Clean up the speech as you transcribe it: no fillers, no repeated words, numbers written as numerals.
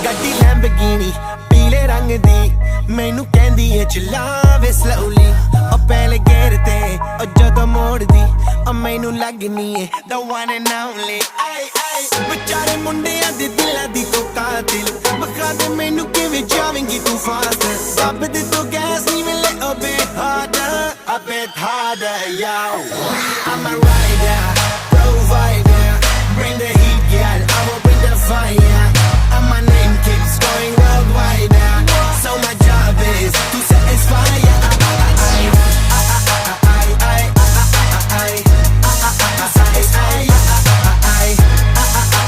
ਗੱਡੀ ਲੈਂਬਰਗਿਨੀ ਪੀਲੇ ਰੰਗ ਦੀ ਮੈਨੂੰ ਕਹਿੰਦੀ ਏ ਚਲਾਵੇ slowly ਉਹ ਪਹਿਲੇ ਗੇਅਰ ਤੇ ਉਹ ਜਦੋਂ ਮੋੜਦੀ ਉਹ ਮੈਨੂੰ ਲੱਗਨੀ ਏ the one and only ਵਿਚਾਰੇ ਮੁੰਡਿਆਂ ਦੇ ਦਿਲਾਂ ਦੀ ਤੂੰ ਕਾਤਿਲ ਬਖਾ ਦੇ ਮੈਨੂੰ ਕਿਵੇਂ ਜਾਵੇਂਗੀ ਤੂੰ ਫਾਸਟ ਰੱਬ ਦੇ ਤੋਂ ਗੈਸ ਨਹੀਂ ਮਿਲੇ a bit harder yo I'm a